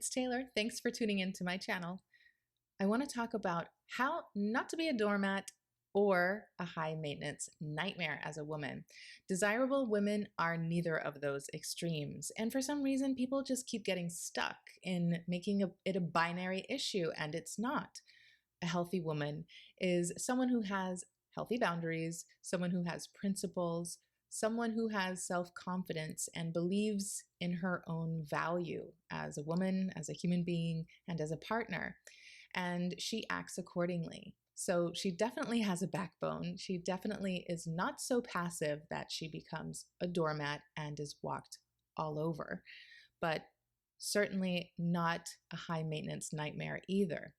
it's Taylor. Thanks for tuning into my channel. I want to talk about how not to be a doormat or a high maintenance nightmare as a woman. Desirable women are neither of those extremes. And for some reason, people just keep getting stuck in making it a binary issue, and it's not. A healthy woman is someone who has healthy boundaries, someone who has principles, someone who has self-confidence and believes in her own value as a woman, as a human being, and as a partner. And she acts accordingly. So she definitely has a backbone. She definitely is not so passive that she becomes a doormat and is walked all over, but certainly not a high maintenance nightmare either.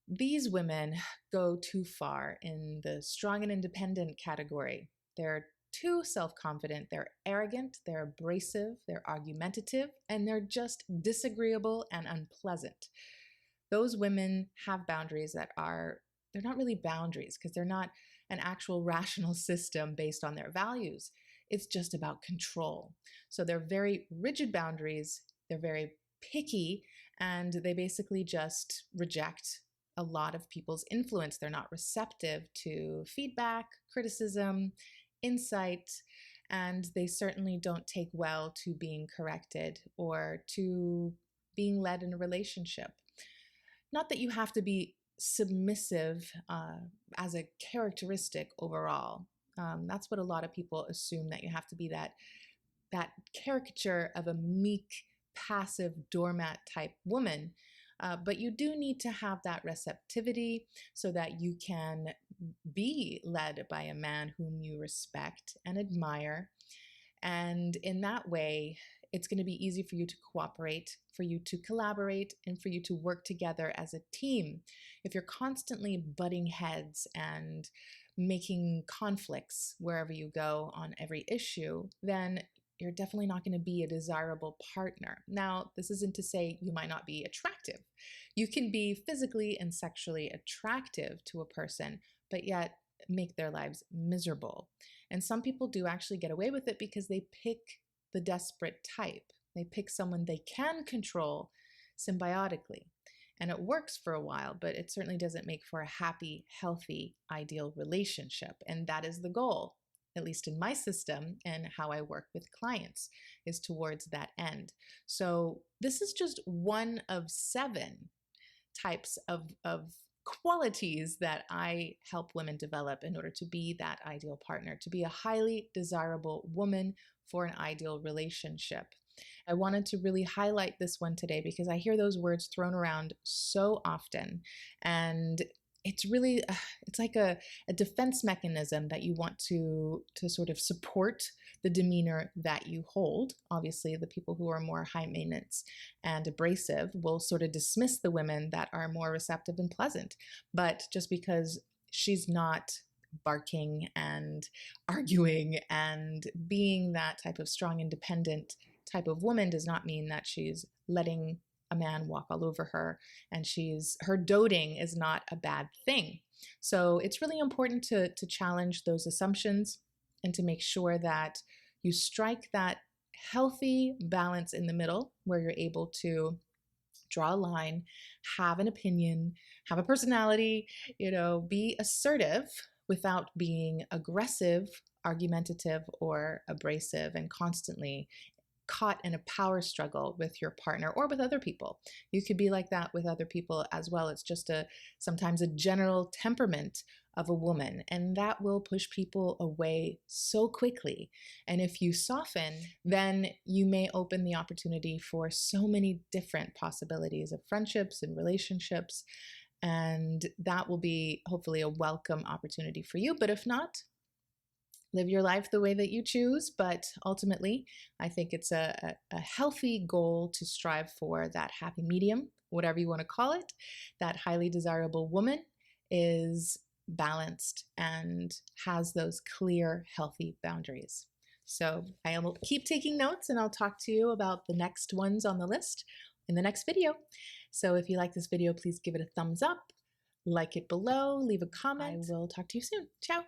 These women go too far in the strong and independent category. They're too self-confident, they're arrogant, they're abrasive, they're argumentative, and they're just disagreeable and unpleasant. Those women have boundaries that they're not really boundaries because they're not an actual rational system based on their values. It's just about control. So they're very rigid boundaries, they're very picky, and they basically just reject a lot of people's influence. They're not receptive to feedback, criticism, insight, and they certainly don't take well to being corrected or to being led in a relationship. Not that you have to be submissive as a characteristic overall. That's what a lot of people assume, that you have to be that caricature of a meek, passive doormat type woman. But you do need to have that receptivity so that you can be led by a man whom you respect and admire. And in that way, it's going to be easy for you to cooperate, for you to collaborate, and for you to work together as a team. If you're constantly butting heads and making conflicts wherever you go on every issue, then you're definitely not going to be a desirable partner. Now, this isn't to say you might not be attractive. You can be physically and sexually attractive to a person, but yet make their lives miserable. And some people do actually get away with it because they pick the desperate type. They pick someone they can control symbiotically. And it works for a while, but it certainly doesn't make for a happy, healthy, ideal relationship. And that is the goal, at least in my system and how I work with clients, is towards that end. So this is just one of 7 types of qualities that I help women develop in order to be that ideal partner, to be a highly desirable woman for an ideal relationship. I wanted to really highlight this one today because I hear those words thrown around so often, and it's really, it's like a defense mechanism that you want to sort of support the demeanor that you hold. Obviously, the people who are more high maintenance and abrasive will sort of dismiss the women that are more receptive and pleasant. But just because she's not barking and arguing and being that type of strong, independent type of woman does not mean that she's letting a man walk all over her, and her doting is not a bad thing. So it's really important to challenge those assumptions and to make sure that you strike that healthy balance in the middle where you're able to draw a line, have an opinion, have a personality, be assertive without being aggressive, argumentative, or abrasive and constantly caught in a power struggle with your partner or with other people. You could be like that with other people as well. It's just sometimes a general temperament of a woman, and that will push people away so quickly. And if you soften, then you may open the opportunity for so many different possibilities of friendships and relationships, and that will be hopefully a welcome opportunity for you. But if not, live your life the way that you choose, but ultimately, I think it's a healthy goal to strive for that happy medium, whatever you want to call it. That highly desirable woman is balanced and has those clear, healthy boundaries. So I will keep taking notes, and I'll talk to you about the next ones on the list in the next video. So if you like this video, please give it a thumbs up, like it below, leave a comment. I will talk to you soon. Ciao.